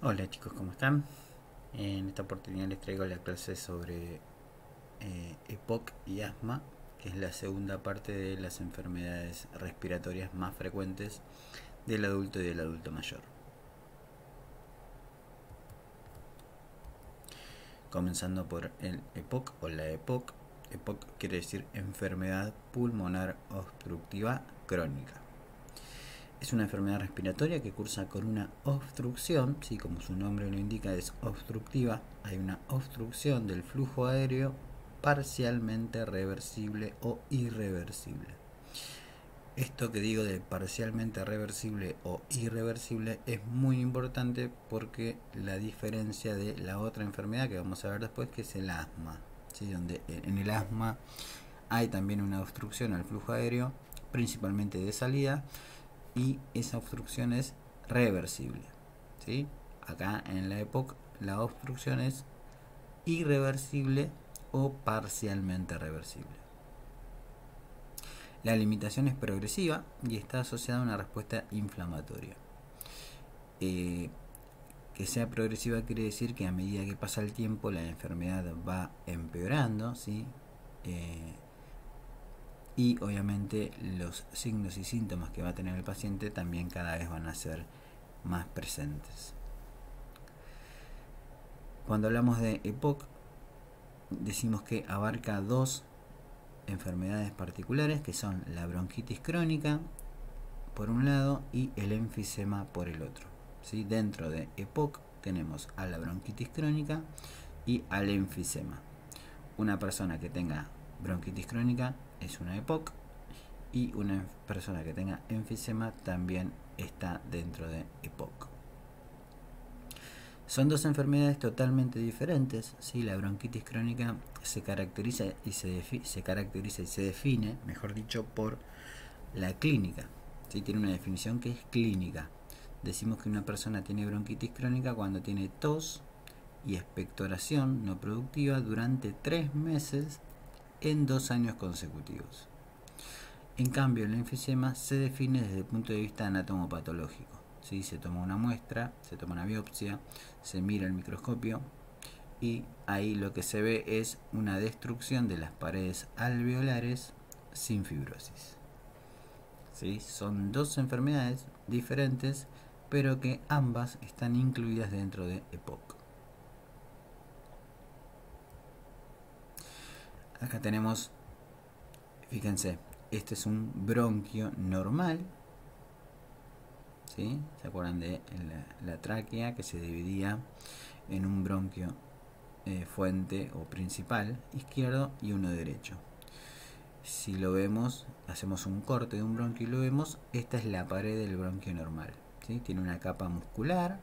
Hola chicos, ¿cómo están? En esta oportunidad les traigo la clase sobre EPOC y asma, que es la segunda parte de las enfermedades respiratorias más frecuentes del adulto y del adulto mayor. Comenzando por el EPOC o la EPOC. EPOC quiere decir enfermedad pulmonar obstructiva crónica. Es una enfermedad respiratoria que cursa con una obstrucción, ¿sí? Como su nombre lo indica, es obstructiva. Hay una obstrucción del flujo aéreo parcialmente reversible o irreversible. Esto que digo de parcialmente reversible o irreversible es muy importante porque la diferencia de la otra enfermedad que vamos a ver después, que es el asma, ¿sí? Donde en el asma hay también una obstrucción al flujo aéreo, principalmente de salida, y esa obstrucción es reversible, ¿sí? Acá en la EPOC la obstrucción es irreversible o parcialmente reversible. La limitación es progresiva y está asociada a una respuesta inflamatoria. Que sea progresiva quiere decir que a medida que pasa el tiempo la enfermedad va empeorando, ¿sí? Y obviamente los signos y síntomas que va a tener el paciente también cada vez van a ser más presentes. Cuando hablamos de EPOC, decimos que abarca dos enfermedades particulares, que son la bronquitis crónica por un lado y el enfisema por el otro, ¿sí? Dentro de EPOC tenemos a la bronquitis crónica y al enfisema. Una persona que tenga bronquitis crónica es una EPOC y una persona que tenga enfisema también está dentro de EPOC. Son dos enfermedades totalmente diferentes, ¿sí? La bronquitis crónica se caracteriza y se define, mejor dicho, por la clínica, ¿sí? Tiene una definición que es clínica. Decimos que una persona tiene bronquitis crónica cuando tiene tos y expectoración no productiva durante 3 meses en 2 años consecutivos. En cambio, el enfisema se define desde el punto de vista anatomopatológico. ¿Sí? Se toma una muestra, se toma una biopsia, se mira el microscopio y ahí lo que se ve es una destrucción de las paredes alveolares sin fibrosis. ¿Sí? Son dos enfermedades diferentes, pero que ambas están incluidas dentro de EPOC. Acá tenemos, fíjense, este es un bronquio normal, ¿sí? ¿Se acuerdan de la tráquea que se dividía en un bronquio fuente o principal izquierdo y uno derecho? Si lo vemos, hacemos un corte de un bronquio y lo vemos, esta es la pared del bronquio normal, ¿sí? Tiene una capa muscular,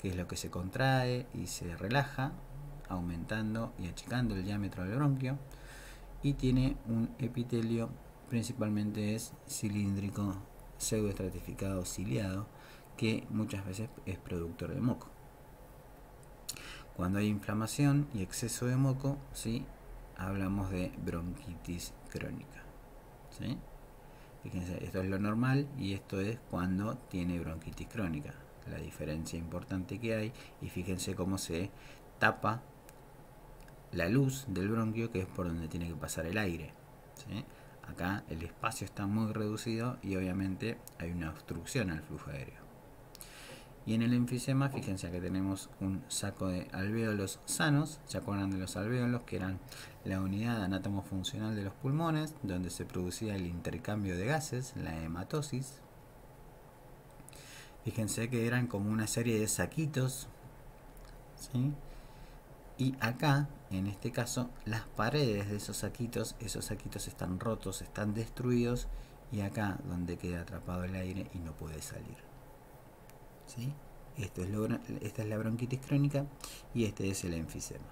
que es lo que se contrae y se relaja, aumentando y achicando el diámetro del bronquio, y tiene un epitelio, principalmente es cilíndrico, pseudoestratificado, ciliado, que muchas veces es productor de moco. Cuando hay inflamación y exceso de moco, ¿sí? Hablamos de bronquitis crónica, ¿sí? Fíjense, esto es lo normal y esto es cuando tiene bronquitis crónica, la diferencia importante que hay, y fíjense cómo se tapa la luz del bronquio, que es por donde tiene que pasar el aire, ¿sí? Acá el espacio está muy reducido y obviamente hay una obstrucción al flujo aéreo. Y en el enfisema, fíjense que tenemos un saco de alvéolos sanos. ¿Se acuerdan de los alvéolos? Que eran la unidad anatomofuncional de los pulmones, donde se producía el intercambio de gases, la hematosis. Fíjense que eran como una serie de saquitos, ¿sí? Y acá, en este caso, las paredes de esos saquitos están rotos, están destruidos, y acá donde queda atrapado el aire y no puede salir, ¿sí? Esta es la bronquitis crónica y este es el enfisema.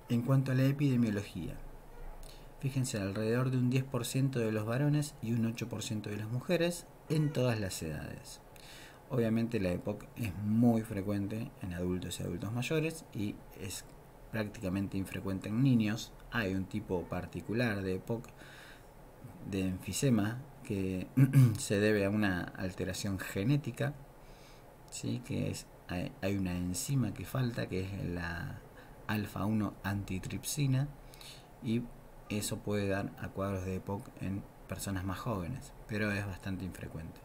En cuanto a la epidemiología, fíjense, alrededor de un 10% de los varones y un 8% de las mujeres en todas las edades. Obviamente la EPOC es muy frecuente en adultos y adultos mayores y es prácticamente infrecuente en niños. Hay un tipo particular de EPOC, de enfisema, que se debe a una alteración genética, ¿sí? Que es, hay una enzima que falta, que es la alfa-1 antitripsina, y eso puede dar a cuadros de EPOC en personas más jóvenes, pero es bastante infrecuente.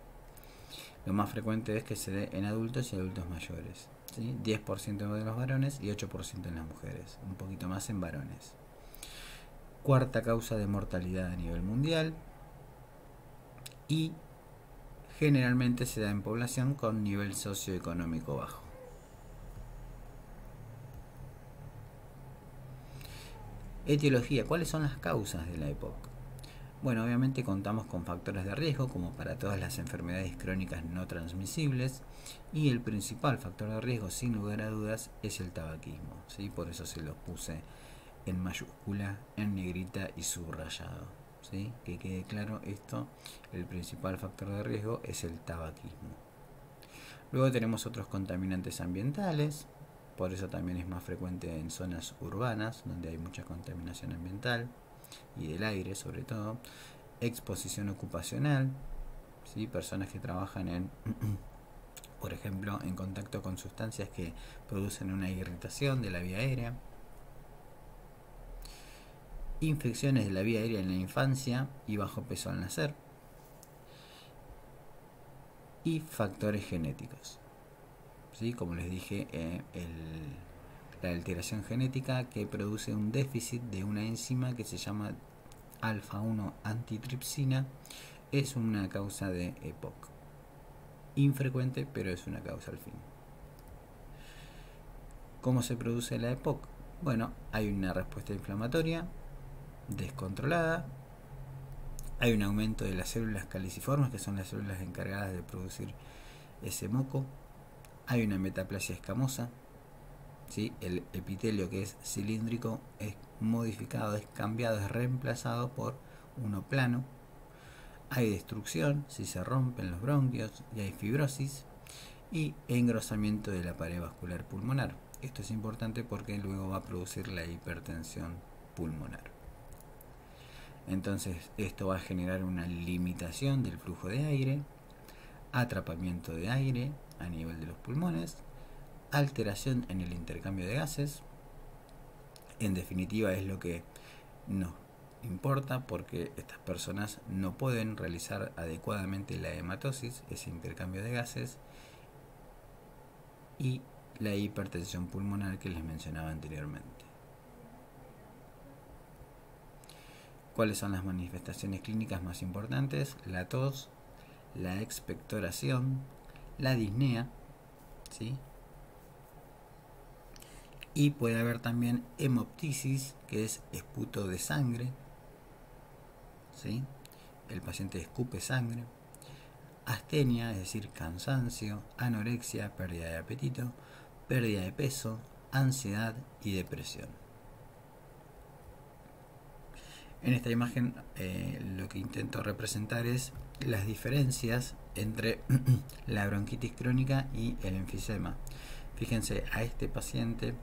Lo más frecuente es que se dé en adultos y adultos mayores, ¿sí? 10% de los varones y 8% en las mujeres, un poquito más en varones. Cuarta causa de mortalidad a nivel mundial, y generalmente se da en población con nivel socioeconómico bajo. Etiología. ¿Cuáles son las causas de la EPOC? Bueno, obviamente contamos con factores de riesgo, como para todas las enfermedades crónicas no transmisibles, y el principal factor de riesgo, sin lugar a dudas, es el tabaquismo, ¿sí? Por eso se los puse en mayúscula, en negrita y subrayado, ¿sí? Que quede claro esto, el principal factor de riesgo es el tabaquismo. Luego tenemos otros contaminantes ambientales, por eso también es más frecuente en zonas urbanas, donde hay mucha contaminación ambiental, y del aire sobre todo. Exposición ocupacional, ¿sí? Personas que trabajan en, por ejemplo, en contacto con sustancias que producen una irritación de la vía aérea. Infecciones de la vía aérea en la infancia y bajo peso al nacer. Y factores genéticos, ¿sí? Como les dije, la alteración genética que produce un déficit de una enzima que se llama alfa-1 antitripsina es una causa de EPOC. Infrecuente, pero es una causa al fin. ¿Cómo se produce la EPOC? Bueno, hay una respuesta inflamatoria descontrolada, hay un aumento de las células caliciformes, que son las células encargadas de producir ese moco, hay una metaplasia escamosa, ¿sí? El epitelio, que es cilíndrico, es modificado, es cambiado, es reemplazado por uno plano, hay destrucción, si se rompen los bronquios, y hay fibrosis y engrosamiento de la pared vascular pulmonar. Esto es importante porque luego va a producir la hipertensión pulmonar. Entonces esto va a generar una limitación del flujo de aire, atrapamiento de aire a nivel de los pulmones, alteración en el intercambio de gases. En definitiva es lo que nos importa, porque estas personas no pueden realizar adecuadamente la hematosis, ese intercambio de gases, y la hipertensión pulmonar que les mencionaba anteriormente. ¿Cuáles son las manifestaciones clínicas más importantes? La tos, la expectoración, la disnea, ¿sí? Y puede haber también hemoptisis, que es esputo de sangre, ¿sí? El paciente escupe sangre. Astenia, es decir, cansancio, anorexia, pérdida de apetito, pérdida de peso, ansiedad y depresión. En esta imagen lo que intento representar es las diferencias entre la bronquitis crónica y el enfisema. Fíjense a este paciente,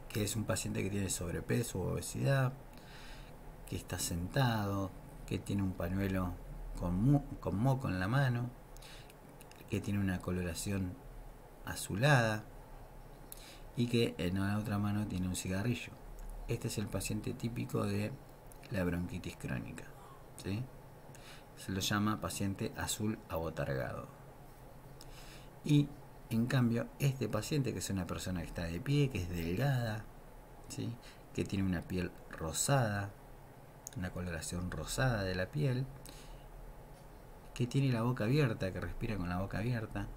que es un paciente que tiene sobrepeso o obesidad, que está sentado, que tiene un pañuelo con moco en la mano, que tiene una coloración azulada y que en la otra mano tiene un cigarrillo. Este es el paciente típico de la bronquitis crónica, ¿sí? Se lo llama paciente azul abotargado. Y en cambio, este paciente, que es una persona que está de pie, que es delgada, ¿sí? Que tiene una piel rosada, una coloración rosada de la piel, que tiene la boca abierta, que respira con la boca abierta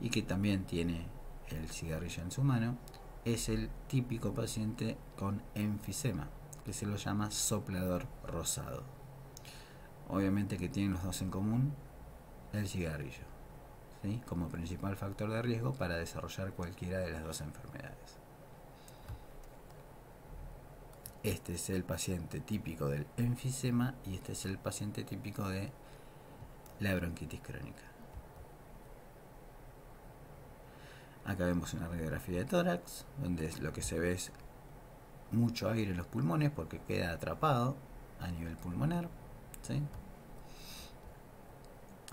y que también tiene el cigarrillo en su mano, es el típico paciente con enfisema, que se lo llama soplador rosado. Obviamente que tienen los dos en común el cigarrillo, ¿sí? Como principal factor de riesgo para desarrollar cualquiera de las dos enfermedades. Este es el paciente típico del enfisema y este es el paciente típico de la bronquitis crónica. Acá vemos una radiografía de tórax, donde lo que se ve es mucho aire en los pulmones porque queda atrapado a nivel pulmonar, ¿sí?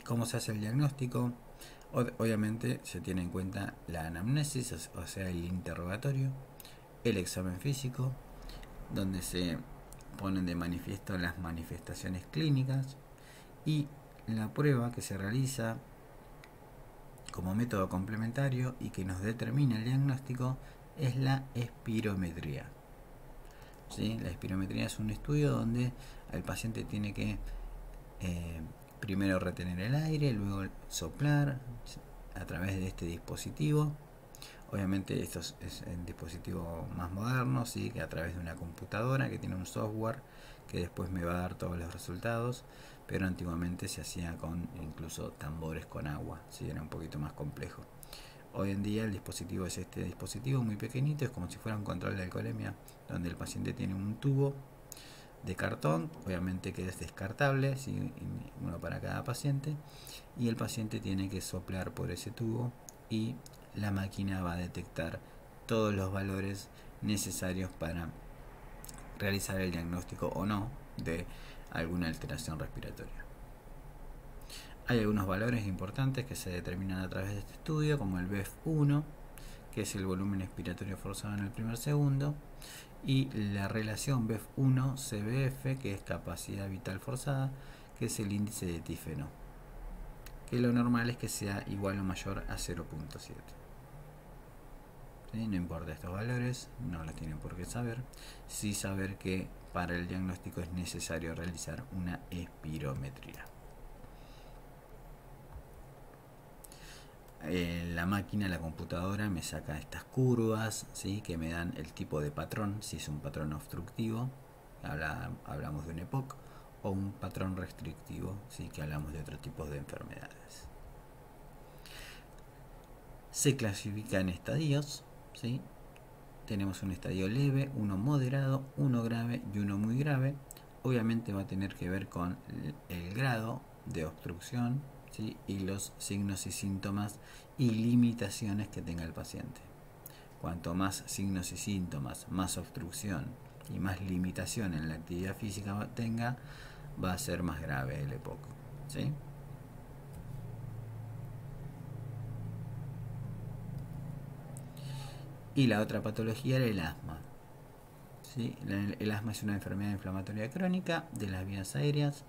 ¿Cómo se hace el diagnóstico? Obviamente se tiene en cuenta la anamnesis, o sea, el interrogatorio, el examen físico, donde se ponen de manifiesto las manifestaciones clínicas, y la prueba que se realiza como método complementario y que nos determina el diagnóstico es la espirometría. ¿Sí? La espirometría es un estudio donde el paciente tiene que primero retener el aire, luego soplar a través de este dispositivo. Obviamente esto es un dispositivo más moderno, ¿sí? Que a través de una computadora que tiene un software que después me va a dar todos los resultados, pero antiguamente se hacía con incluso tambores con agua, ¿sí? Era un poquito más complejo. Hoy en día el dispositivo es este dispositivo muy pequeñito, es como si fuera un control de alcoholemia, donde el paciente tiene un tubo de cartón, obviamente que es descartable, ¿sí? Uno para cada paciente, y el paciente tiene que soplar por ese tubo y la máquina va a detectar todos los valores necesarios para realizar el diagnóstico o no de alguna alteración respiratoria. Hay algunos valores importantes que se determinan a través de este estudio, como el BEF1, que es el volumen expiratorio forzado en el primer segundo, y la relación BEF1-CBF, que es capacidad vital forzada, que es el índice de tífeno, que lo normal es que sea igual o mayor a 0.7. ¿Sí? No importa estos valores, no los tienen por qué saber, sí saber que para el diagnóstico es necesario realizar una espirometría. La máquina, la computadora, me saca estas curvas, ¿sí? Que me dan el tipo de patrón, si es un patrón obstructivo, hablamos de un EPOC, o un patrón restrictivo, ¿sí? Que hablamos de otro tipo de enfermedades. Se clasifica en estadios, ¿sí? Tenemos un estadio leve, uno moderado, uno grave y uno muy grave. Obviamente va a tener que ver con el grado de obstrucción, ¿sí? Y los signos y síntomas y limitaciones que tenga el paciente. Cuanto más signos y síntomas, más obstrucción y más limitación en la actividad física tenga, va a ser más grave el EPOC, ¿sí? Y la otra patología era el asma. ¿Sí? El asma es una enfermedad inflamatoria crónica de las vías aéreas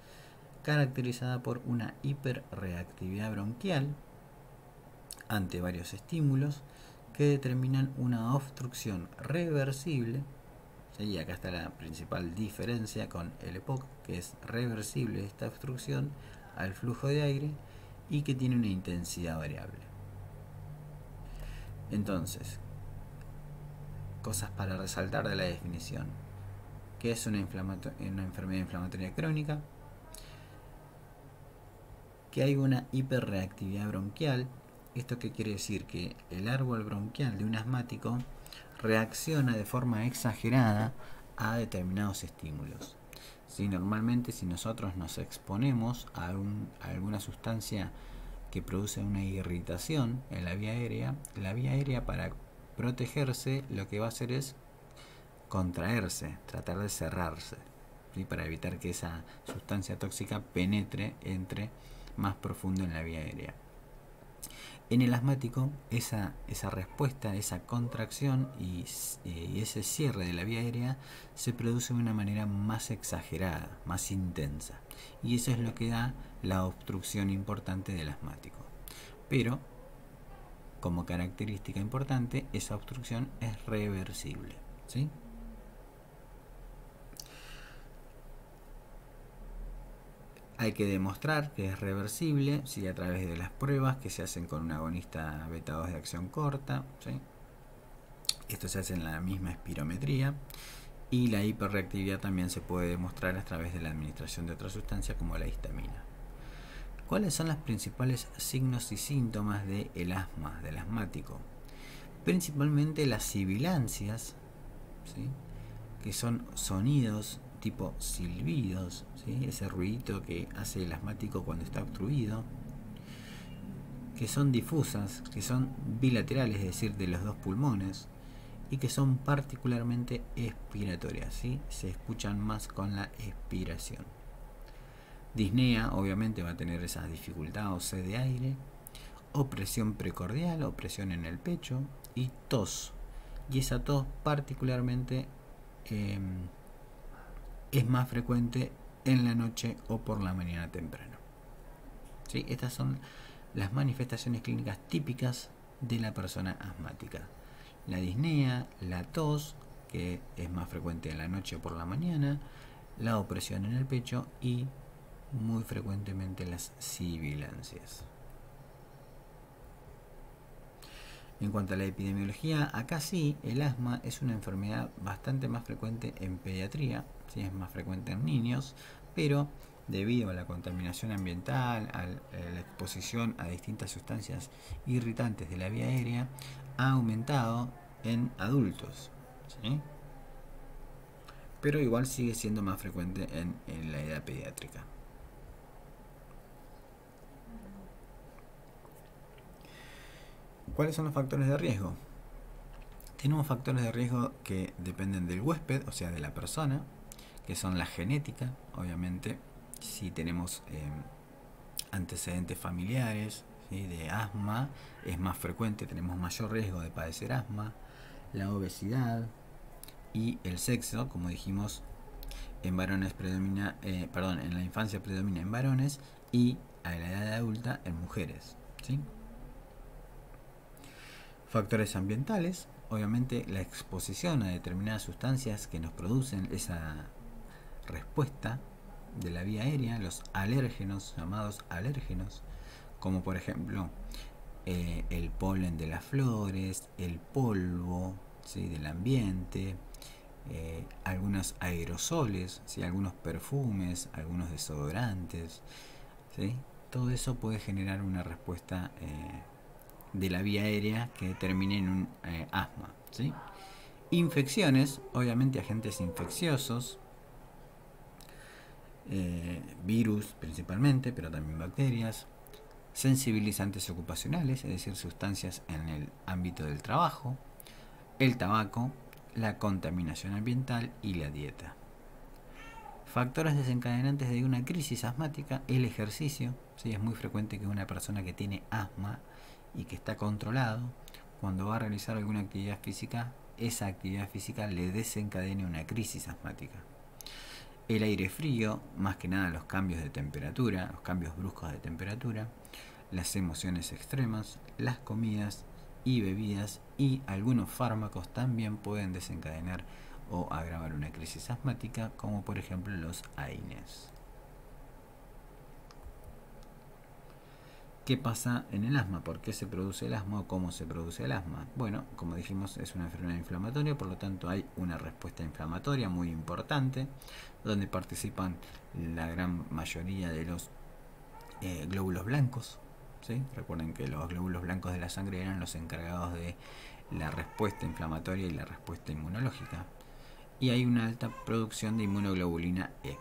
caracterizada por una hiperreactividad bronquial ante varios estímulos que determinan una obstrucción reversible. ¿Sí? Y acá está la principal diferencia con el EPOC, que es reversible esta obstrucción al flujo de aire y que tiene una intensidad variable. Entonces, cosas para resaltar de la definición. ¿Qué es una enfermedad inflamatoria crónica? Que hay una hiperreactividad bronquial. ¿Esto qué quiere decir? Que el árbol bronquial de un asmático reacciona de forma exagerada a determinados estímulos. ¿Sí? Normalmente, si nosotros nos exponemos a alguna sustancia que produce una irritación en la vía aérea para protegerse lo que va a hacer es contraerse, tratar de cerrarse, ¿sí? Para evitar que esa sustancia tóxica penetre, entre más profundo en la vía aérea. En el asmático, esa respuesta, esa contracción y ese cierre de la vía aérea se produce de una manera más exagerada, más intensa. Y eso es lo que da la obstrucción importante del asmático. Pero, como característica importante, esa obstrucción es reversible, ¿sí? Hay que demostrar que es reversible, ¿sí? A través de las pruebas que se hacen con un agonista beta 2 de acción corta, ¿sí? Esto se hace en la misma espirometría. Y la hiperreactividad también se puede demostrar a través de la administración de otra sustancia como la histamina. ¿Cuáles son los principales signos y síntomas del asma, del asmático? Principalmente las sibilancias, ¿sí? Que son sonidos tipo silbidos, ¿sí? Ese ruidito que hace el asmático cuando está obstruido, que son difusas, que son bilaterales, es decir, de los dos pulmones, y que son particularmente expiratorias, ¿sí? Se escuchan más con la expiración. Disnea obviamente va a tener esa dificultad o sed de aire, opresión precordial, opresión en el pecho y tos. Y esa tos particularmente es más frecuente en la noche o por la mañana temprano. ¿Sí? Estas son las manifestaciones clínicas típicas de la persona asmática. La disnea, la tos, que es más frecuente en la noche o por la mañana, la opresión en el pecho y muy frecuentemente las sibilancias. En cuanto a la epidemiología, acá sí, el asma es una enfermedad bastante más frecuente en pediatría, sí, es más frecuente en niños, pero debido a la contaminación ambiental, a la exposición a distintas sustancias irritantes de la vía aérea, ha aumentado en adultos, ¿sí? Pero igual sigue siendo más frecuente en la edad pediátrica. ¿Cuáles son los factores de riesgo? Tenemos factores de riesgo que dependen del huésped, o sea, de la persona, que son la genética, obviamente. Si tenemos antecedentes familiares, ¿sí?, de asma, es más frecuente, tenemos mayor riesgo de padecer asma. La obesidad y el sexo, como dijimos, en varones predomina, en la infancia predomina en varones y a la edad adulta en mujeres, ¿sí? Factores ambientales, obviamente la exposición a determinadas sustancias que nos producen esa respuesta de la vía aérea, los alérgenos, llamados alérgenos, como por ejemplo el polen de las flores, el polvo, ¿sí?, del ambiente, algunos aerosoles, ¿sí?, algunos perfumes, algunos desodorantes, ¿sí? Todo eso puede generar una respuesta de la vía aérea que termine en un asma, ¿sí? Infecciones, obviamente agentes infecciosos, virus principalmente, pero también bacterias, sensibilizantes ocupacionales, es decir, sustancias en el ámbito del trabajo, el tabaco, la contaminación ambiental y la dieta. Factores desencadenantes de una crisis asmática, el ejercicio, ¿sí? Es muy frecuente que una persona que tiene asma y que está controlado, cuando va a realizar alguna actividad física, esa actividad física le desencadene una crisis asmática. El aire frío, más que nada los cambios de temperatura, los cambios bruscos de temperatura, las emociones extremas, las comidas y bebidas y algunos fármacos también pueden desencadenar o agravar una crisis asmática, como por ejemplo los AINES. ¿Qué pasa en el asma? ¿Por qué se produce el asma o cómo se produce el asma? Bueno, como dijimos, es una enfermedad inflamatoria, por lo tanto hay una respuesta inflamatoria muy importante, donde participan la gran mayoría de los glóbulos blancos, ¿sí? Recuerden que los glóbulos blancos de la sangre eran los encargados de la respuesta inflamatoria y la respuesta inmunológica. Y hay una alta producción de inmunoglobulina E.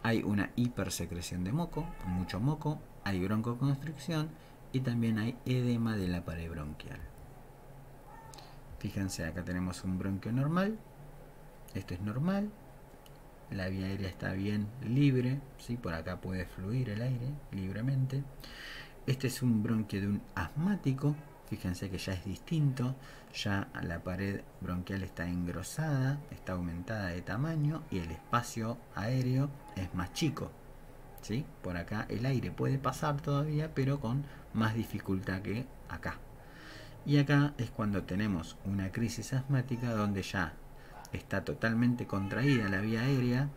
Hay una hipersecreción de moco, mucho moco, hay broncoconstricción y también hay edema de la pared bronquial. Fíjense, acá tenemos un bronquio normal, esto es normal, la vía aérea está bien libre, ¿sí? Por acá puede fluir el aire libremente. Este es un bronquio de un asmático, fíjense que ya es distinto, ya la pared bronquial está engrosada, está aumentada de tamaño y el espacio aéreo es más chico, ¿sí? Por acá el aire puede pasar todavía, pero con más dificultad que acá. Y acá es cuando tenemos una crisis asmática donde ya está totalmente contraída la vía aérea,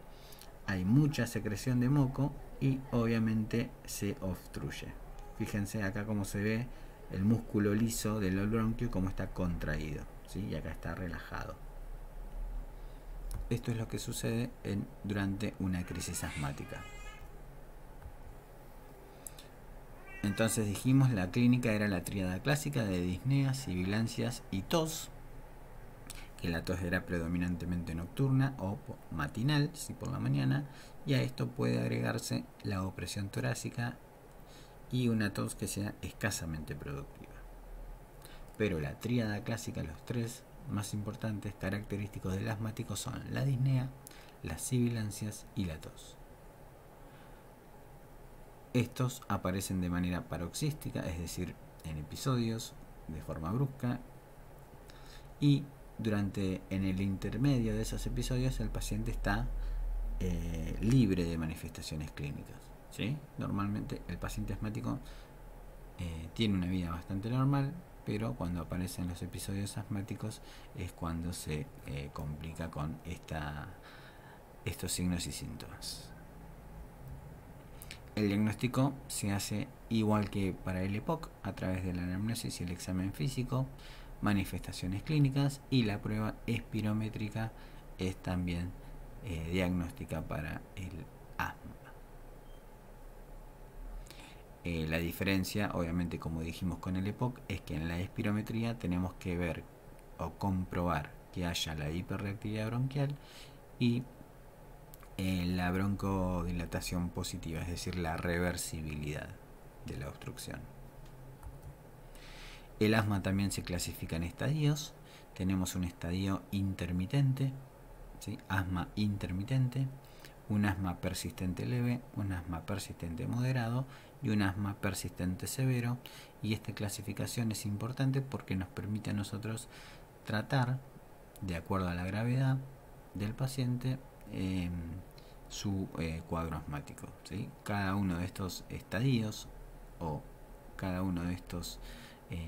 hay mucha secreción de moco y obviamente se obstruye. Fíjense acá cómo se ve el músculo liso del bronquio, cómo está contraído, ¿sí? Y acá está relajado. Esto es lo que sucede durante una crisis asmática. Entonces dijimos, la clínica era la tríada clásica de disnea, sibilancias y tos, que la tos era predominantemente nocturna o matinal, sí, por la mañana, y a esto puede agregarse la opresión torácica y una tos que sea escasamente productiva. Pero la tríada clásica, los tres más importantes característicos del asmático son la disnea, las sibilancias y la tos. Estos aparecen de manera paroxística, es decir, en episodios de forma brusca, y en el intermedio de esos episodios el paciente está libre de manifestaciones clínicas, ¿sí? Normalmente el paciente asmático tiene una vida bastante normal, pero cuando aparecen los episodios asmáticos es cuando se complica con estos signos y síntomas. El diagnóstico se hace igual que para el EPOC, a través de la anamnesis y el examen físico, manifestaciones clínicas, y la prueba espirométrica es también diagnóstica para el asma. La diferencia, obviamente, como dijimos con el EPOC, es que en la espirometría tenemos que ver o comprobar que haya la hiperreactividad bronquial y la broncodilatación positiva, es decir, la reversibilidad de la obstrucción. El asma también se clasifica en estadios. Tenemos un estadio intermitente, ¿sí? Asma intermitente, un asma persistente leve, un asma persistente moderado y un asma persistente severo. Y esta clasificación es importante porque nos permite a nosotros tratar, de acuerdo a la gravedad del paciente, su cuadro asmático, ¿sí? Cada uno de estos estadios o cada uno de estos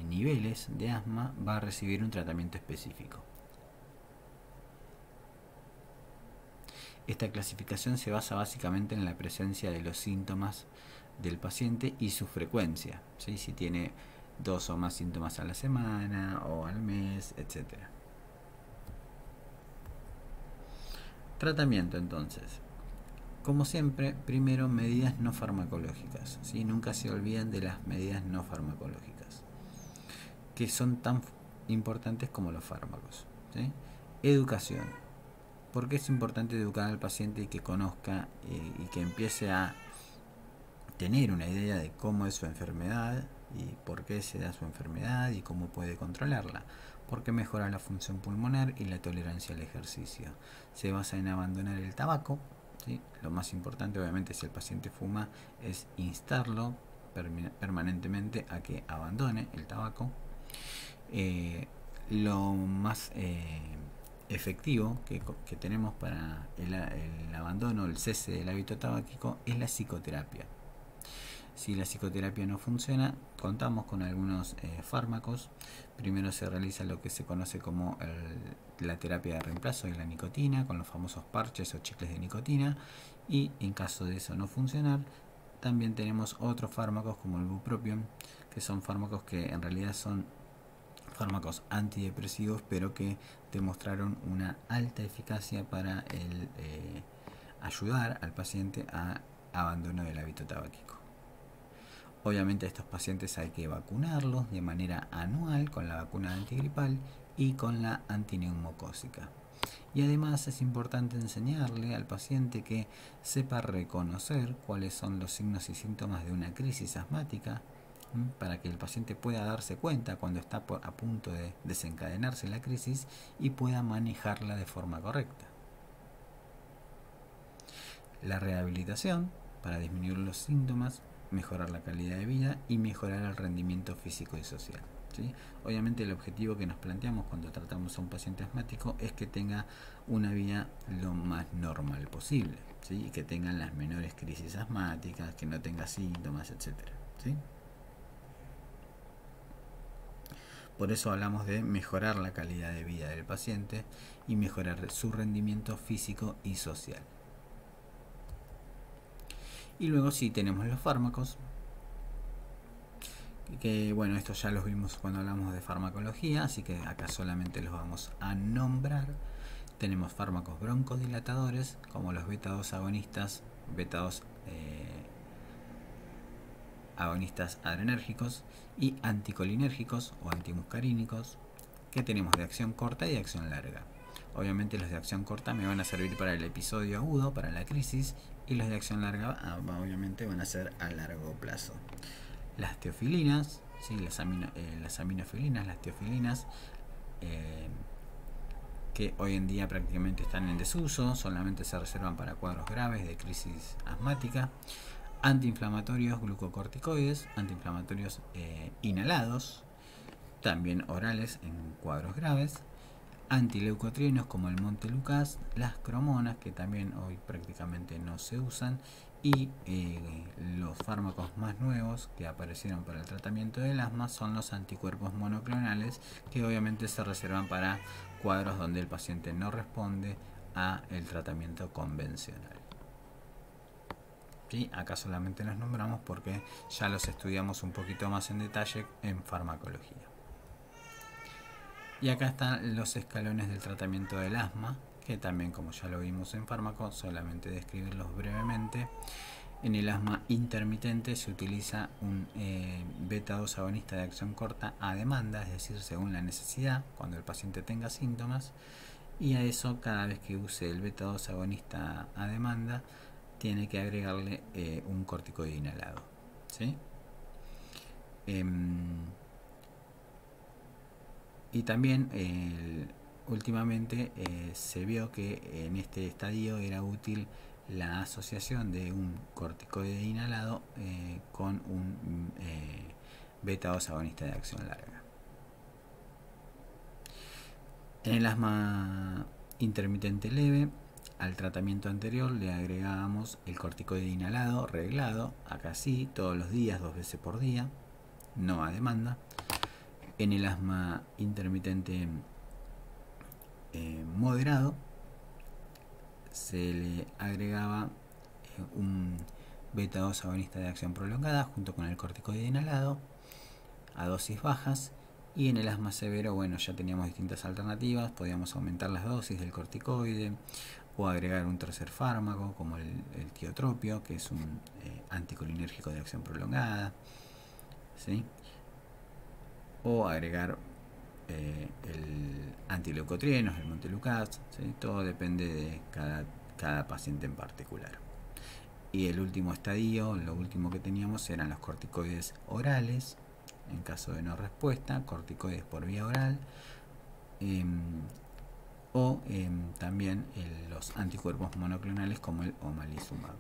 niveles de asma va a recibir un tratamiento específico. Esta clasificación se basa básicamente en la presencia de los síntomas del paciente y su frecuencia, ¿sí? Si tiene 2 o más síntomas a la semana o al mes, etc. Tratamiento, entonces. Como siempre, primero medidas no farmacológicas, ¿sí? Nunca se olviden de las medidas no farmacológicas, que son tan importantes como los fármacos, ¿sí? Educación. ¿Por qué es importante educar al paciente y que conozca y que empiece a tener una idea de cómo es su enfermedad y por qué se da su enfermedad y cómo puede controlarla? Porque mejora la función pulmonar y la tolerancia al ejercicio. Se basa en abandonar el tabaco, ¿sí? Lo más importante, obviamente, si el paciente fuma, es instarlo permanentemente a que abandone el tabaco. Lo más efectivo que tenemos para el abandono, el cese del hábito tabáquico, es la psicoterapia. Si la psicoterapia no funciona, contamos con algunos fármacos. Primero se realiza lo que se conoce como la terapia de reemplazo de la nicotina, con los famosos parches o chicles de nicotina, y en caso de eso no funcionar, también tenemos otros fármacos como el bupropión, que son fármacos que en realidad son fármacos antidepresivos, pero que demostraron una alta eficacia para ayudar al paciente a abandono del hábito tabáquico. Obviamente a estos pacientes hay que vacunarlos de manera anual con la vacuna antigripal y con la antineumocócica. Y además es importante enseñarle al paciente que sepa reconocer cuáles son los signos y síntomas de una crisis asmática, para que el paciente pueda darse cuenta cuando está a punto de desencadenarse la crisis y pueda manejarla de forma correcta. La rehabilitación para disminuir los síntomas, mejorar la calidad de vida y mejorar el rendimiento físico y social, ¿sí? Obviamente el objetivo que nos planteamos cuando tratamos a un paciente asmático es que tenga una vida lo más normal posible, ¿sí? Y que tenga las menores crisis asmáticas, que no tenga síntomas, etc., ¿sí? Por eso hablamos de mejorar la calidad de vida del paciente y mejorar su rendimiento físico y social. Y luego sí tenemos los fármacos, que bueno, estos ya los vimos cuando hablamos de farmacología, así que acá solamente los vamos a nombrar. Tenemos fármacos broncodilatadores como los beta-2 agonistas, beta-2 agonistas adrenérgicos, y anticolinérgicos o antimuscarínicos, que tenemos de acción corta y de acción larga. Obviamente los de acción corta me van a servir para el episodio agudo, para la crisis, y los de acción larga obviamente van a ser a largo plazo. Las teofilinas, ¿sí? las aminofilinas, las teofilinas, que hoy en día prácticamente están en desuso, solamente se reservan para cuadros graves de crisis asmática. Antiinflamatorios glucocorticoides, antiinflamatorios inhalados, también orales en cuadros graves. Antileucotrienos como el Montelukast, las cromonas, que también hoy prácticamente no se usan, y los fármacos más nuevos que aparecieron para el tratamiento del asma son los anticuerpos monoclonales, que obviamente se reservan para cuadros donde el paciente no responde a el tratamiento convencional. ¿Sí? Acá solamente los nombramos porque ya los estudiamos un poquito más en detalle en farmacología. Y acá están los escalones del tratamiento del asma, que también, como ya lo vimos en fármaco, solamente describirlos brevemente. En el asma intermitente se utiliza un beta-2 agonista de acción corta a demanda, es decir, según la necesidad, cuando el paciente tenga síntomas, y a eso, cada vez que use el beta-2 agonista a demanda, tiene que agregarle un corticoide inhalado. ¿Sí? Y también últimamente se vio que en este estadio era útil la asociación de un corticoide inhalado con un beta-2 agonista de acción larga. En el asma intermitente leve, al tratamiento anterior le agregábamos el corticoide inhalado reglado, acá sí, todos los días, 2 veces por día, no a demanda. En el asma intermitente moderado se le agregaba un beta-2 agonista de acción prolongada junto con el corticoide inhalado a dosis bajas. Y en el asma severo, bueno, ya teníamos distintas alternativas, podíamos aumentar las dosis del corticoide o agregar un tercer fármaco como el tiotropio, que es un anticolinérgico de acción prolongada, ¿sí? O agregar el antileucotrienos, el Montelukast, ¿sí? Todo depende de cada paciente en particular. Y el último estadio, lo último que teníamos eran los corticoides orales, en caso de no respuesta, corticoides por vía oral, o también los anticuerpos monoclonales como el omalizumab.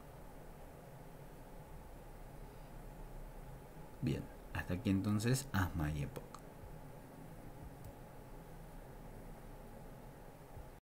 Bien, hasta aquí entonces asma y EPOC.